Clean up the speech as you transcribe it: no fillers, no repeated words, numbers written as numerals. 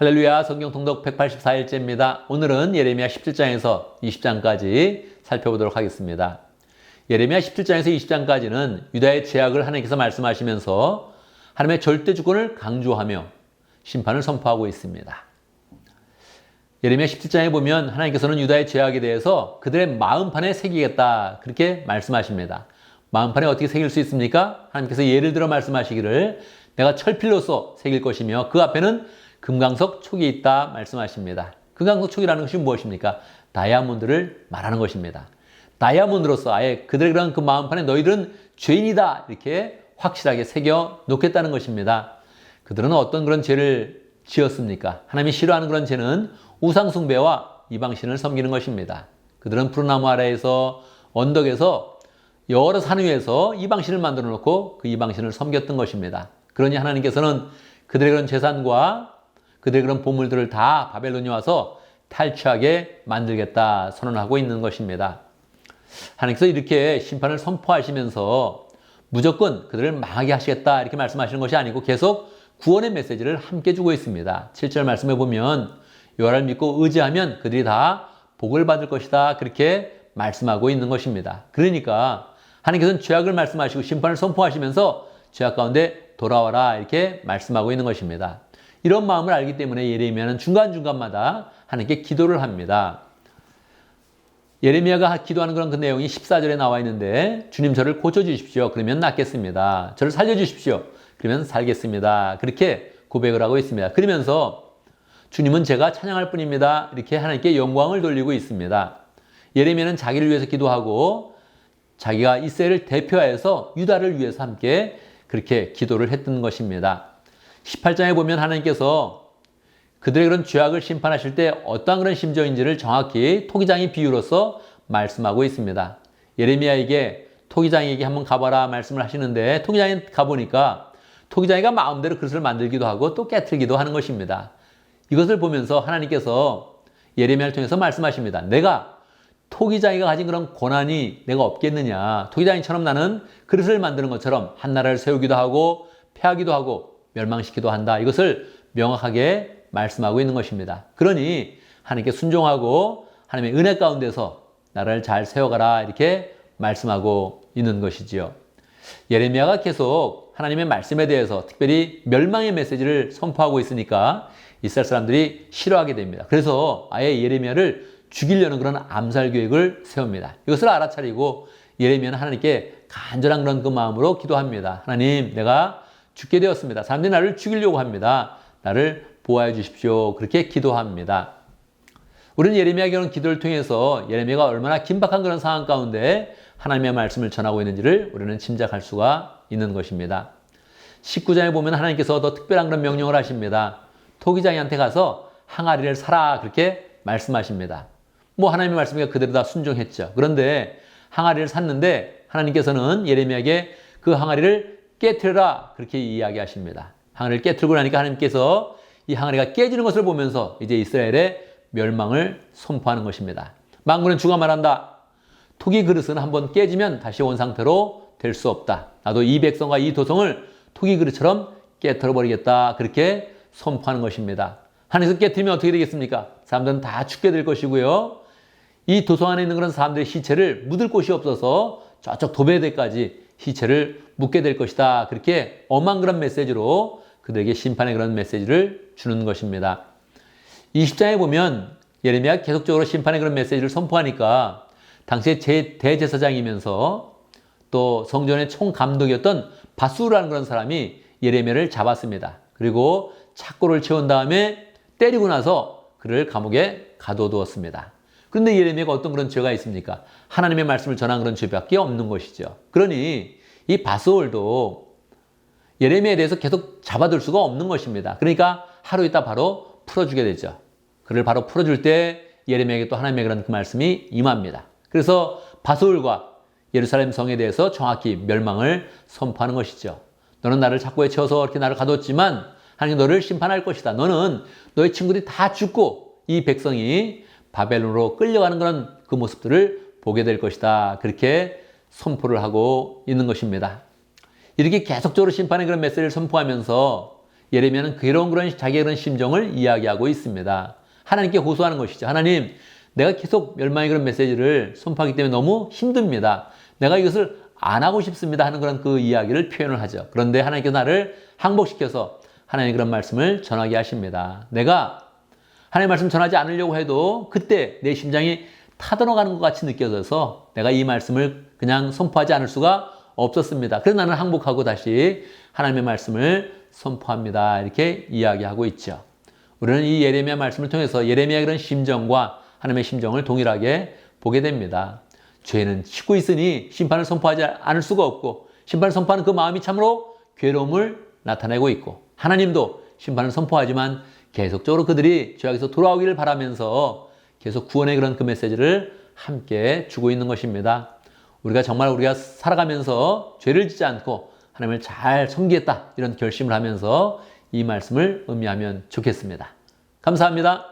할렐루야, 성경 통독 184일째입니다. 오늘은 예레미야 17장에서 20장까지 살펴보도록 하겠습니다. 예레미야 17장에서 20장까지는 유다의 제약을 하나님께서 말씀하시면서 하나님의 절대 주권을 강조하며 심판을 선포하고 있습니다. 예레미야 17장에 보면 하나님께서는 유다의 제약에 대해서 그들의 마음판에 새기겠다 그렇게 말씀하십니다. 마음판에 어떻게 새길 수 있습니까? 하나님께서 예를 들어 말씀하시기를 내가 철필로서 새길 것이며 그 앞에는 금강석 촉이 있다 말씀하십니다. 금강석 촉이라는 것이 무엇입니까? 다이아몬드를 말하는 것입니다. 다이아몬드로서 아예 그들의 그런 그 마음판에 너희들은 죄인이다 이렇게 확실하게 새겨 놓겠다는 것입니다. 그들은 어떤 그런 죄를 지었습니까? 하나님이 싫어하는 그런 죄는 우상숭배와 이방신을 섬기는 것입니다. 그들은 푸른 나무 아래에서 언덕에서 여러 산 위에서 이방신을 만들어 놓고 그 이방신을 섬겼던 것입니다. 그러니 하나님께서는 그들의 그런 재산과 그들의 그런 보물들을 다 바벨론에 와서 탈취하게 만들겠다 선언하고 있는 것입니다. 하나님께서 이렇게 심판을 선포하시면서 무조건 그들을 망하게 하시겠다 이렇게 말씀하시는 것이 아니고 계속 구원의 메시지를 함께 주고 있습니다. 7절 말씀해 보면 여호와를 믿고 의지하면 그들이 다 복을 받을 것이다 그렇게 말씀하고 있는 것입니다. 그러니까 하나님께서는 죄악을 말씀하시고 심판을 선포하시면서 죄악 가운데 돌아와라 이렇게 말씀하고 있는 것입니다. 이런 마음을 알기 때문에 예레미야는 중간중간마다 하나님께 기도를 합니다. 예레미야가 기도하는 그런 그 내용이 14절에 나와 있는데 주님 저를 고쳐주십시오. 그러면 낫겠습니다. 저를 살려주십시오. 그러면 살겠습니다. 그렇게 고백을 하고 있습니다. 그러면서 주님은 제가 찬양할 뿐입니다. 이렇게 하나님께 영광을 돌리고 있습니다. 예레미야는 자기를 위해서 기도하고 자기가 이스라엘을 대표하여서 유다를 위해서 함께 그렇게 기도를 했던 것입니다. 18장에 보면 하나님께서 그들의 그런 죄악을 심판하실 때 어떠한 그런 심정인지를 정확히 토기장의 비유로서 말씀하고 있습니다. 예레미야에게 토기장에게 한번 가봐라 말씀을 하시는데 토기장에 가보니까 토기장이가 마음대로 그릇을 만들기도 하고 또 깨트리기도 하는 것입니다. 이것을 보면서 하나님께서 예레미야를 통해서 말씀하십니다. 내가 토기장이가 가진 그런 고난이 내가 없겠느냐. 토기장이처럼 나는 그릇을 만드는 것처럼 한 나라를 세우기도 하고 패하기도 하고 멸망시키기도 한다. 이것을 명확하게 말씀하고 있는 것입니다. 그러니 하나님께 순종하고 하나님의 은혜 가운데서 나라를 잘 세워가라 이렇게 말씀하고 있는 것이지요. 예레미야가 계속 하나님의 말씀에 대해서 특별히 멸망의 메시지를 선포하고 있으니까 이스라엘 사람들이 싫어하게 됩니다. 그래서 아예 예레미야를 죽이려는 그런 암살 계획을 세웁니다. 이것을 알아차리고 예레미야는 하나님께 간절한 그런 그 마음으로 기도합니다. 하나님, 내가 죽게 되었습니다. 사람들이 나를 죽이려고 합니다. 나를 보호해 주십시오. 그렇게 기도합니다. 우리는 예레미야의 그런 기도를 통해서 예레미야가 얼마나 긴박한 그런 상황 가운데 하나님의 말씀을 전하고 있는지를 우리는 짐작할 수가 있는 것입니다. 19장에 보면 하나님께서 더 특별한 그런 명령을 하십니다. 토기장이한테 가서 항아리를 사라 그렇게 말씀하십니다. 하나님의 말씀이 그대로 다 순종했죠. 그런데 항아리를 샀는데 하나님께서는 예레미야에게 그 항아리를 깨트려라 그렇게 이야기하십니다. 항아리를 깨트리고 나니까 하나님께서 이 항아리가 깨지는 것을 보면서 이제 이스라엘의 멸망을 선포하는 것입니다. 만군은 주가 말한다. 토기 그릇은 한번 깨지면 다시 온 상태로 될 수 없다. 나도 이 백성과 이 도성을 토기 그릇처럼 깨트려 버리겠다. 그렇게 선포하는 것입니다. 하나님께서 깨트리면 어떻게 되겠습니까? 사람들은 다 죽게 될 것이고요. 이 도성 안에 있는 그런 사람들의 시체를 묻을 곳이 없어서 저쪽 도배대까지 시체를 묻게 될 것이다. 그렇게 엄한 그런 메시지로 그들에게 심판의 그런 메시지를 주는 것입니다. 20장에 보면 예레미야가 계속적으로 심판의 그런 메시지를 선포하니까 당시에 대제사장이면서 또 성전의 총감독이었던 바수라는 그런 사람이 예레미야를 잡았습니다. 그리고 착고를 채운 다음에 때리고 나서 그를 감옥에 가둬두었습니다. 그런데 예레미야가 어떤 그런 죄가 있습니까? 하나님의 말씀을 전한 그런 죄밖에 없는 것이죠. 그러니 이 바스올도 예레미야에 대해서 계속 잡아둘 수가 없는 것입니다. 그러니까 하루 있다 바로 풀어주게 되죠. 그를 바로 풀어줄 때 예레미야에게 또 하나님의 그런 그 말씀이 임합니다. 그래서 바스올과 예루살렘 성에 대해서 정확히 멸망을 선포하는 것이죠. 너는 나를 착고에 채워서 이렇게 나를 가뒀지만 하나님 너를 심판할 것이다. 너는 너의 친구들이 다 죽고 이 백성이 바벨론으로 끌려가는 그런 그 모습들을 보게 될 것이다. 그렇게 선포를 하고 있는 것입니다. 이렇게 계속적으로 심판의 그런 메시지를 선포하면서 예레미야는 그런 자기의 그런 심정을 이야기하고 있습니다. 하나님께 호소하는 것이죠. 하나님, 내가 계속 멸망의 그런 메시지를 선포하기 때문에 너무 힘듭니다. 내가 이것을 안 하고 싶습니다 하는 그런 그 이야기를 표현을 하죠. 그런데 하나님께서 나를 항복시켜서 하나님의 그런 말씀을 전하게 하십니다. 내가 하나님의 말씀 전하지 않으려고 해도 그때 내 심장이 타들어가는 것 같이 느껴져서 내가 이 말씀을 그냥 선포하지 않을 수가 없었습니다. 그래서 나는 항복하고 다시 하나님의 말씀을 선포합니다. 이렇게 이야기하고 있죠. 우리는 이 예레미야 말씀을 통해서 예레미야의 그런 심정과 하나님의 심정을 동일하게 보게 됩니다. 죄는 치고 있으니 심판을 선포하지 않을 수가 없고 심판을 선포하는 그 마음이 참으로 괴로움을 나타내고 있고 하나님도 심판을 선포하지만 계속적으로 그들이 죄악에서 돌아오기를 바라면서 계속 구원의 그런 그 메시지를 함께 주고 있는 것입니다. 우리가 살아가면서 죄를 짓지 않고 하나님을 잘 섬기겠다 이런 결심을 하면서 이 말씀을 음미하면 좋겠습니다. 감사합니다.